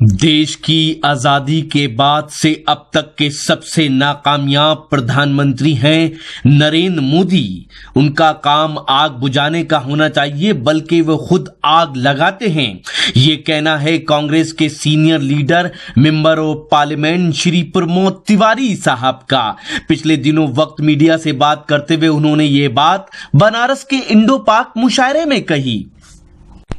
देश की आजादी के बाद से अब तक के सबसे नाकामयाब प्रधानमंत्री हैं नरेंद्र मोदी। उनका काम आग बुझाने का होना चाहिए, बल्कि वो खुद आग लगाते हैं। ये कहना है कांग्रेस के senior leader member of parliament Shri Pramod Tiwari साहब का। पिछले दिनों वक्त मीडिया से बात करते हुए उन्होंने ये बात बनारस के इंडो पाक मुशायरे में कही।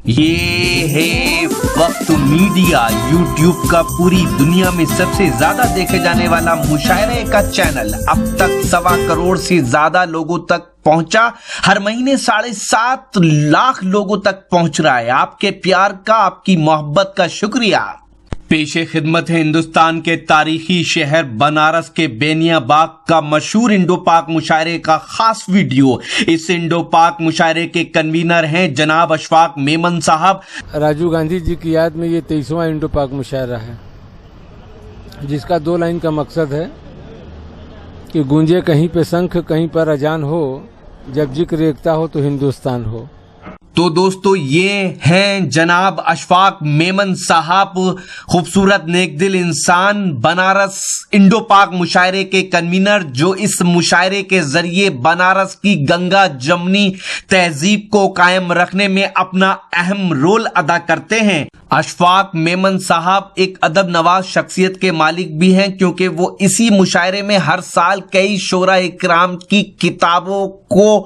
ये है वक्त मीडिया, यूट्यूब का पूरी दुनिया में सबसे ज्यादा देखे जाने वाला मुशायरे का चैनल। अब तक 1.25 करोड़ से ज्यादा लोगों तक पहुंचा। हर महीने 7.5 लाख लोगों तक पहुंच रहा है। आपके प्यार का, आपकी मोहब्बत का शुक्रिया। पेशे खिदमत है हिंदुस्तान के तारीखी शहर बनारस के बेनिया बाग का मशहूर इंडो पाक मुशायरे का खास वीडियो। इस इंडो पाक मुशायरे के कन्वीनर हैं जनाब अशफाक मेमन साहब। राजीव गांधी जी की याद में ये 23वां इंडो पाक मुशायरा है, जिसका 2 लाइन का मकसद है कि गूंजे कहीं पे शंख, कहीं पर अजान हो, जब जिक्र एकता हो तो हिंदुस्तान हो। तो दोस्तों, ये हैं जनाब अशफाक मेमन साहब, खूबसूरत नेकदिल इंसान, बनारस इंडो पाक मुशायरे के कन्वीनर, जो इस मुशायरे के जरिए बनारस की गंगा जमनी तहजीब को कायम रखने में अपना अहम रोल अदा करते हैं। अशफाक मेमन साहब एक अदब नवाज शख्सियत के मालिक भी हैं, क्योंकि वो इसी मुशायरे में हर साल कई शोरा इकराम की किताबों को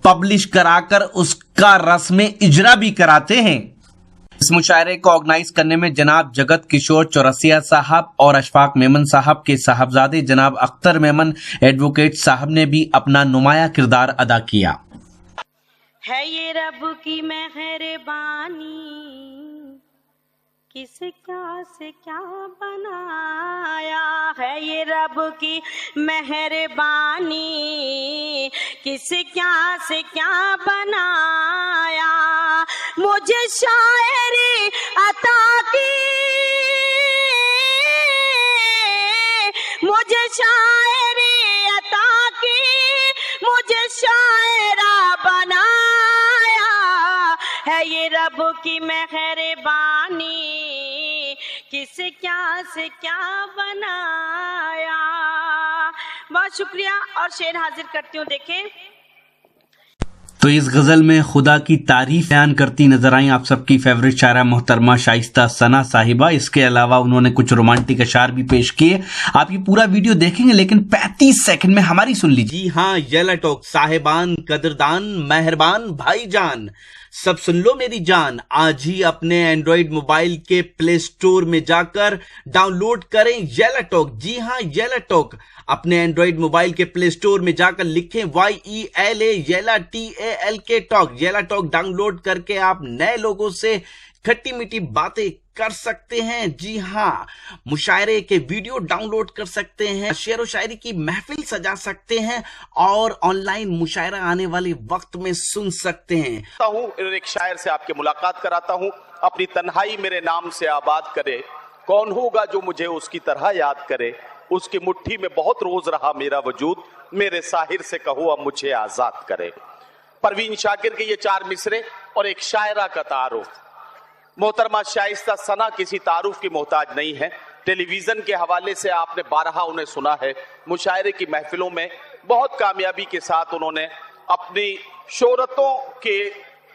पब्लिश कराकर उसका रस्म इजरा भी कराते हैं। इस मुशायरे को ऑर्गेनाइज करने में जनाब जगत किशोर चौरसिया साहब और अशफाक मेमन साहब के साहबजादे जनाब अख्तर मेमन एडवोकेट साहब ने भी अपना नुमाया किरदार अदा किया। है ये रब की मेहरबानी, किस क्या से क्या बनाया है ये रब की मेहरबानी, किस क्या से क्या बनाया। मुझे शायरी अता की, मुझे शायरी अता की, मुझे शायरा बनाया है ये रब की मेहरबानी, किस क्या से क्या बनाया। बहुत शुक्रिया और शेर हाजिर करती हूँ। देखें तो इस गजल में खुदा की तारीफ बयान करती नजर आई आप सबकी फेवरेट शायरा मोहतरमा शाइस्ता सना साहिबा। इसके अलावा उन्होंने कुछ रोमांटिक अशार भी पेश किए। आप ये पूरा वीडियो देखेंगे, लेकिन 35 सेकंड में हमारी सुन लीजिए। जी हाँ, येला टॉक साहिबान, कदरदान, मेहरबान भाईजान, सब सुन लो मेरी जान। आज ही अपने एंड्रॉइड मोबाइल के प्ले स्टोर में जाकर डाउनलोड करें येला टॉक। जी हाँ, येला टॉक। अपने एंड्रॉइड मोबाइल के प्ले स्टोर में जाकर लिखें YELA येला TALK टॉक। येला टॉक डाउनलोड करके आप नए लोगों से खट्टी मीठी बातें कर सकते हैं। जी हाँ, मुशायरे के वीडियो डाउनलोड कर सकते हैं, शेर व शायरी की महफिल सजा सकते हैं और ऑनलाइन मुशायरा आने वाले वक्त में सुन सकते हैं। एक शायर से आपकी मुलाकात कराता हूँ। अपनी तन्हाई मेरे नाम से आबाद करे, कौन होगा जो मुझे उसकी तरह याद करे। उसकी मुट्ठी में बहुत रोज रहा मेरा वजूद, मेरे साहिर से कहो अब मुझे आजाद करे। परवीन शाकिर के ये 4 मिसरे और एक शायरा का तारुफ। मोहतरमा शाइस्ता सना किसी तारुफ की मोहताज नहीं है। टेलीविजन के हवाले से आपने 12 उन्हें सुना है। मुशायरे की महफिलों में बहुत कामयाबी के साथ उन्होंने अपनी शोहरतों के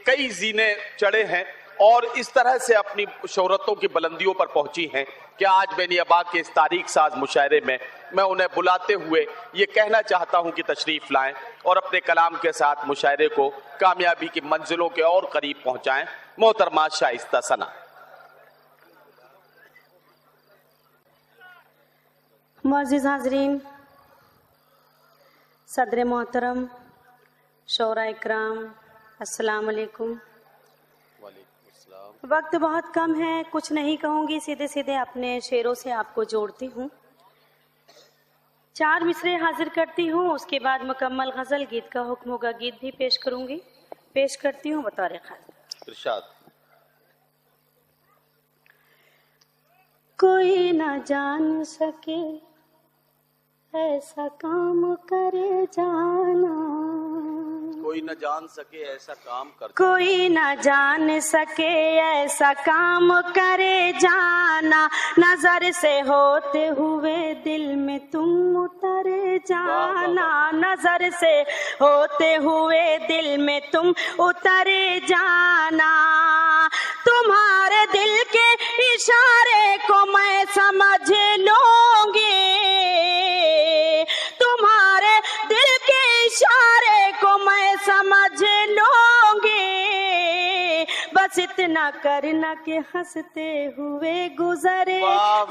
कई जीने चढ़े हैं और इस तरह से अपनी शोहरतों की बुलंदियों पर पहुंची हैं कि आज बेनियाबाग के इस तारीख साज मुशायरे में मैं उन्हें बुलाते हुए ये कहना चाहता हूं कि तशरीफ लाएं और अपने कलाम के साथ मुशायरे को कामयाबी की मंजिलों के और करीब पहुंचाएं। मोहतरमा शाइस्ता सना। मुअज़्ज़िज़ हाज़रीन, सदर मोहतरम, शोरा इकराम, अस्सलाम वालेकुम। वक्त बहुत कम है, कुछ नहीं कहूँगी, सीधे सीधे अपने शेरों से आपको जोड़ती हूँ। 4 मिसरे हाजिर करती हूँ, उसके बाद मुकम्मल गजल गीत का हुक्म होगा, गीत भी पेश करूँगी। पेश करती हूँ बतौर खास। इरशाद। कोई ना जान सके ऐसा काम करे जाना, कोई न जान सके ऐसा काम कर कोई न जान सके ऐसा काम करे जाना, नजर से होते हुए दिल में तुम उतरे जाना, नजर से होते हुए दिल में तुम उतरे जाना। तुम्हारे दिल के इशारे को मैं समझ लूंगी, तुम्हारे दिल के इशारे को मैं समझ लूंगी। बस इतना करना कि हंसते हुए गुजरे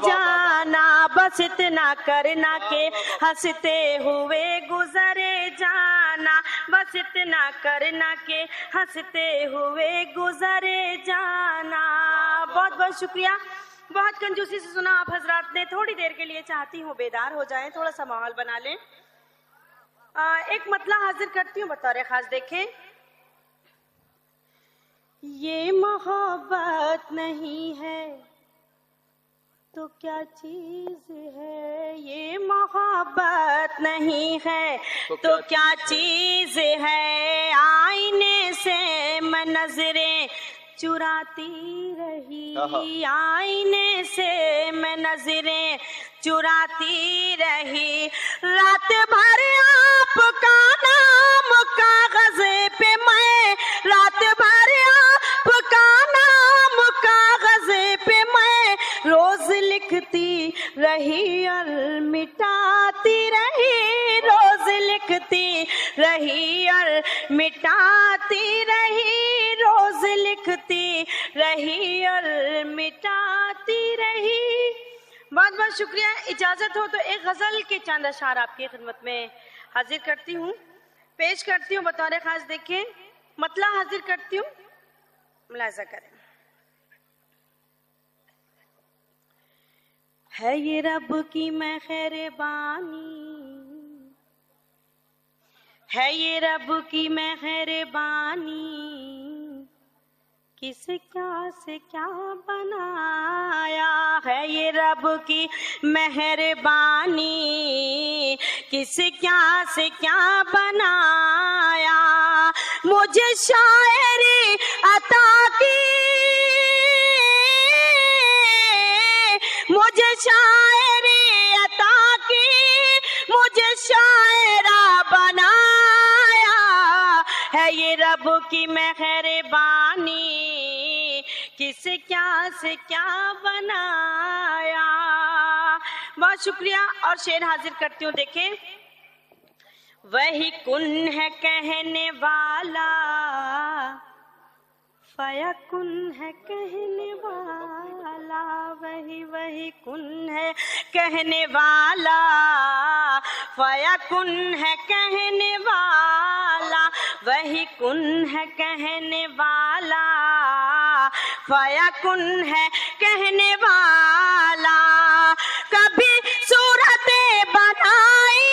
जाना, बस इतना करना कि हंसते हुए गुजरे जाना, बस इतना करना कि हंसते हुए गुजरे जाना। बहुत बहुत शुक्रिया, बहुत कंजूसी से सुना आप हजरात ने। थोड़ी देर के लिए चाहती हूँ बेदार हो जाएं, थोड़ा सा माहौल बना लें। एक मतला हाजिर करती हूँ बतौर खास। देखें, ये मोहब्बत नहीं है तो क्या चीज है, ये मोहब्बत नहीं है तो क्या चीज है। आईने से मैं नजरें चुराती रही, आईने से मैं नजरें चुराती रही। रात भर आपका नाम कागज पे मैं, रात भर आपका नाम कागज पे मैं रोज लिखती रही और मिटाती रही, रोज लिखती रही और मिटाती रही, रोज लिखती रही और मिटाती रही। बहुत बहुत शुक्रिया। इजाजत हो तो एक गजल के चंद अशार आपकी खिदमत में हाजिर करती हूँ, पेश करती हूँ बतौर खास। देखें, मतला हाजिर करती हूँ, मुलाजा करें। है ये रब की मेहरबानी, है ये रब की मेहरबानी, किस क्या से क्या बनाया। है ये रब की मेहरबानी, किस क्या से क्या बनाया। मुझे शायरी अता की, मुझे शायरी अता की, मुझे शायरा बनाया। है ये रब की मेहरबानी, किस क्या से क्या बनाया। बहुत शुक्रिया। और शेर हाजिर करती हूँ। देखें, वही कुन है कहने वाला, फयकुन है कहने वाला, वही कुन है कहने वाला, फयकुन है कहने वाला, वही कुन है कहने वाला, फयकुन है कहने वाला। कभी सूरतें बनाई,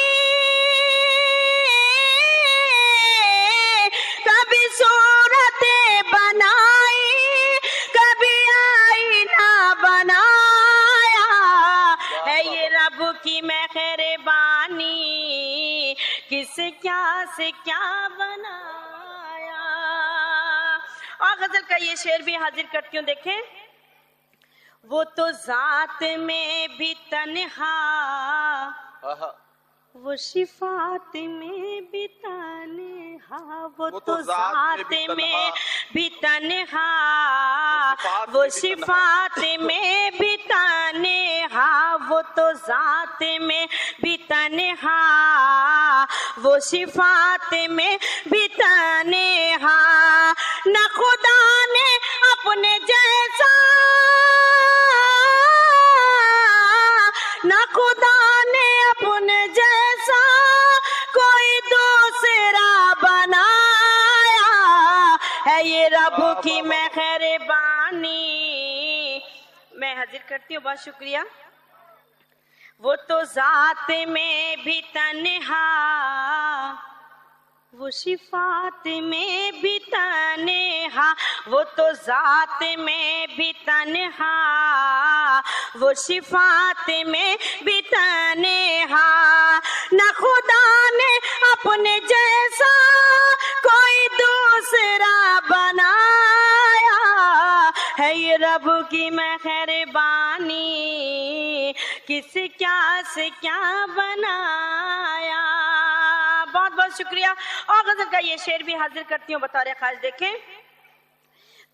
कभी सूरतें बनाई, कभी आईना बनाया। है ये रब की मेहरबानी, किस क्या से क्या बनाया। और गजल का ये शेर भी हाजिर करती हूँ। देखें, वो तो जात में भी तन्हा, वो शिफात में भी तन्हा, वो तो जात में भी तन्हा, वो शिफात में भी तन्हा, वो तो जात में भी तन्हा, वो शिफात में भी तन्हा। न खुदा ने अपने जैसा, न खुदा ने अपने जैसा कोई दूसरा बनाया। है ये रब की मेहरबानी। मैं हाजिर करती हूँ, बहुत शुक्रिया। वो तो जात में भी तन्हा, वो शिफात में भी तन्हा, वो तो जात में भी तन्हा, वो शिफात में भी तन्हा। न खुदा ने अपने जैसा कोई दूसरा बनाया है ये रब की मेहरबानी, किस क्या से क्या बनाया। बहुत बहुत शुक्रिया। और गजल का ये शेर भी हाजिर करती हूँ बतौर खास। देखें,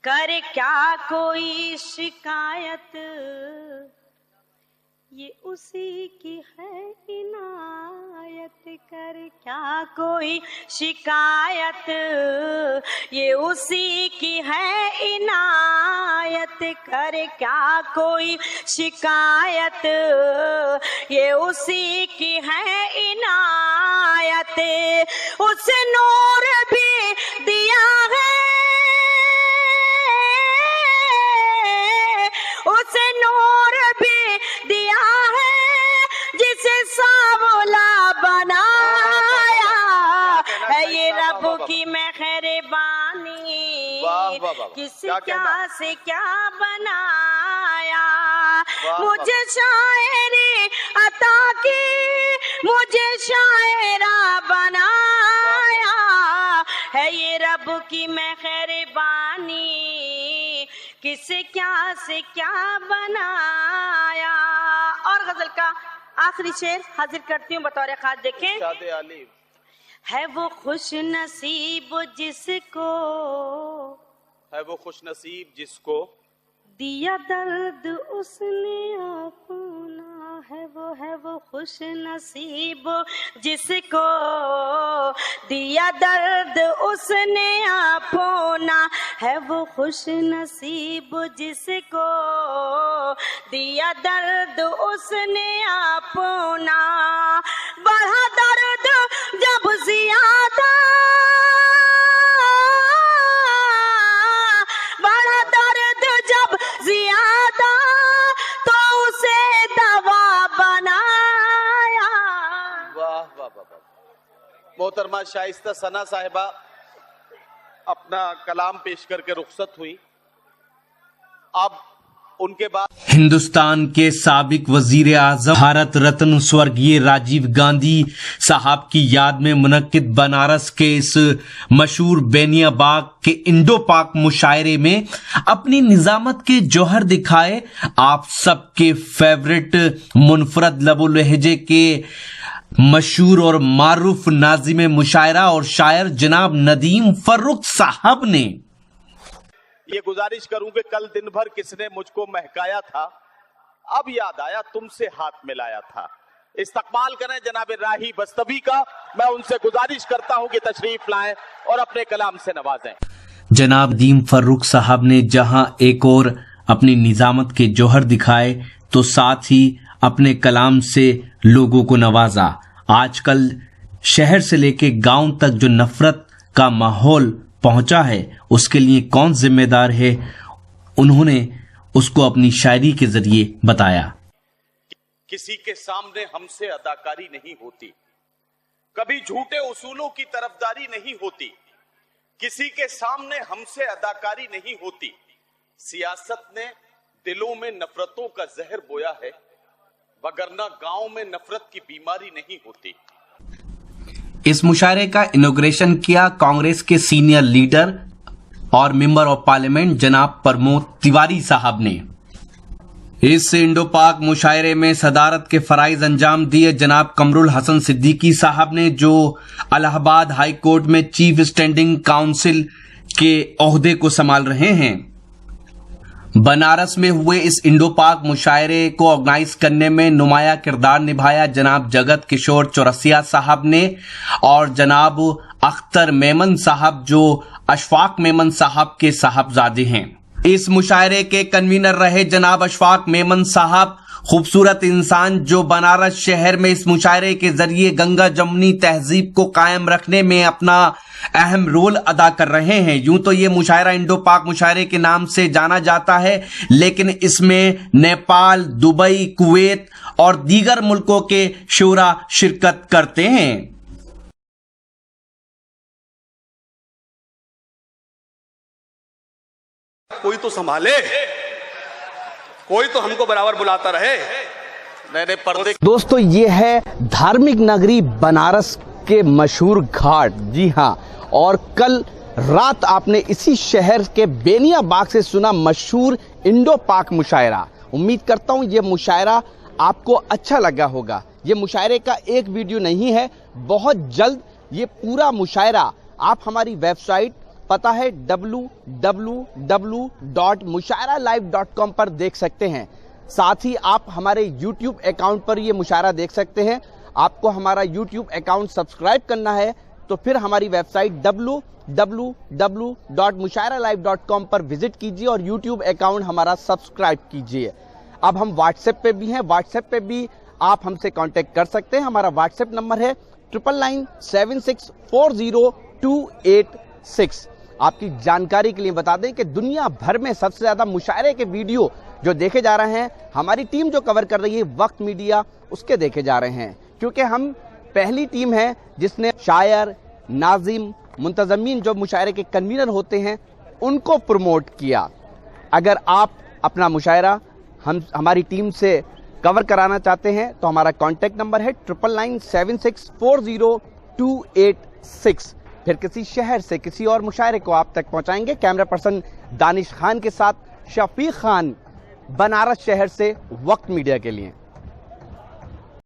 कर क्या कोई शिकायत, ये उसी की है इनायत। कर क्या कोई शिकायत, ये उसी की है इनायत। कर क्या कोई शिकायत, ये उसी की है इनायत। उस नूर भी दिया है, उस नूर भी दिया है, जिसे सांवला बनाया है ये रब की मेहरबानी, किस क्या से क्या बनाया। मुझे शायरी अता की, मुझे शायरा बनाया है ये रब की मेहरबानी, किसे क्या से क्या बनाया। और गजल का आखिरी शेर हाजिर करती हूँ बतौर खास। देखें, है वो खुश नसीब जिसको, है वो खुश नसीब जिसको दिया दर्द उसने अपना। है वो खुश नसीब जिसको दिया दर्द उसने अपना। है वो खुश नसीब जिसको दिया दर्द उसने अपना। बढ़ा दर्द जब ज्यादा, बढ़ा दर्द जब ज्यादा, तो उसे दवा बनाया। वाह वाह वाह। मोहतरमा शाइस्ता सना साहिबा अपना कलाम पेश करके रुखसत हुई। अब उनके बाद हिंदुस्तान के साबिक वजीर आजम भारत रत्न स्वर्गीय राजीव गांधी साहब की याद में मुनक्किद बनारस के इस मशहूर बेनिया बाग के इंडो पाक मुशायरे में अपनी निजामत के जौहर दिखाए आप सबके फेवरेट मुनफरद लबो लहजे के मशहूर और मारूफ नाजिम मुशायरा और शायर जनाब नदीम फर्रुख साहब ने। ये गुजारिश करूं कि कल दिन भर किसने मुझको महकाया था, अब याद आया तुमसे हाथ मिलाया था। इस्तकबाल करें जनाब राही बस्तवी का। मैं उनसे गुजारिश करता हूं कि तशरीफ लाएं और अपने कलाम से नवाजें। जनाब नदीम फर्रुख साहब ने जहां एक और अपनी निजामत के जौहर दिखाए तो साथ ही अपने कलाम से लोगों को नवाजा। आजकल शहर से लेके गांव तक जो नफरत का माहौल पहुंचा है उसके लिए कौन जिम्मेदार है, उन्होंने उसको अपनी शायरी के जरिए बताया। किसी के सामने हमसे अदाकारी नहीं होती, कभी झूठे उसूलों की तरफदारी नहीं होती। किसी के सामने हमसे अदाकारी नहीं होती। सियासत ने दिलों में नफरतों का जहर बोया है, वगरना गांव में नफरत की बीमारी नहीं होती। इस मुशायरे का इनॉग्रेशन किया कांग्रेस के सीनियर लीडर और मेंबर ऑफ पार्लियामेंट जनाब प्रमोद तिवारी साहब ने। इस इंडो पाक मुशायरे में सदारत के फराइज अंजाम दिए जनाब कमरुल हसन सिद्दीकी साहब ने, जो इलाहाबाद हाई कोर्ट में चीफ स्टैंडिंग काउंसिल के ओहदे को संभाल रहे हैं। बनारस में हुए इस इंडो पाक मुशायरे को ऑर्गेनाइज करने में नुमाया किरदार निभाया जनाब जगत किशोर चौरसिया साहब ने और जनाब अख्तर मेमन साहब, जो अशफाक मेमन साहब के साहबजादे हैं। इस मुशायरे के कन्वीनर रहे जनाब अशफाक मेमन साहब, खूबसूरत इंसान जो बनारस शहर में इस मुशायरे के जरिए गंगा जमुनी तहजीब को कायम रखने में अपना अहम रोल अदा कर रहे हैं। यूं तो ये मुशायरा इंडो पाक मुशायरे के नाम से जाना जाता है, लेकिन इसमें नेपाल, दुबई, कुवैत और दीगर मुल्कों के शूरा शिरकत करते हैं। कोई तो संभाले, कोई तो हमको बराबर बुलाता रहे। मैंने पर्दे दोस्तों, ये है धार्मिक नगरी बनारस के मशहूर घाट। जी हाँ, और कल रात आपने इसी शहर के बेनिया बाग से सुना मशहूर इंडो पाक मुशायरा। उम्मीद करता हूं ये मुशायरा आपको अच्छा लगा होगा। ये मुशायरे का एक वीडियो नहीं है, बहुत जल्द ये पूरा मुशायरा आप हमारी वेबसाइट पता है www.mushairalive.com पर देख सकते हैं। साथ ही आप हमारे YouTube अकाउंट पर ये मुशायरा देख सकते हैं। आपको हमारा YouTube अकाउंट सब्सक्राइब करना है तो फिर हमारी वेबसाइट www.mushairalive.com पर विजिट कीजिए और YouTube अकाउंट हमारा सब्सक्राइब कीजिए। अब हम व्हाट्सएप पे भी हैं, व्हाट्सएप पे भी आप हमसे कांटेक्ट कर सकते हैं। हमारा व्हाट्सएप नंबर है 9997640286। आपकी जानकारी के लिए बता दें कि दुनिया भर में सबसे ज्यादा मुशायरे के वीडियो जो देखे जा रहे हैं, हमारी टीम जो कवर कर रही है वक्त मीडिया, उसके देखे जा रहे हैं, क्योंकि हम पहली टीम है जिसने शायर, नाजिम, मुंतजमीन जो मुशायरे के कन्वीनर होते हैं उनको प्रमोट किया। अगर आप अपना मुशायरा हमारी टीम से कवर कराना चाहते हैं तो हमारा कॉन्टेक्ट नंबर है 9997640286। फिर किसी शहर से किसी और मुशायरे को आप तक पहुंचाएंगे। कैमरा पर्सन दानिश खान के साथ शफीक खान, बनारस शहर से, वक्त मीडिया के लिए।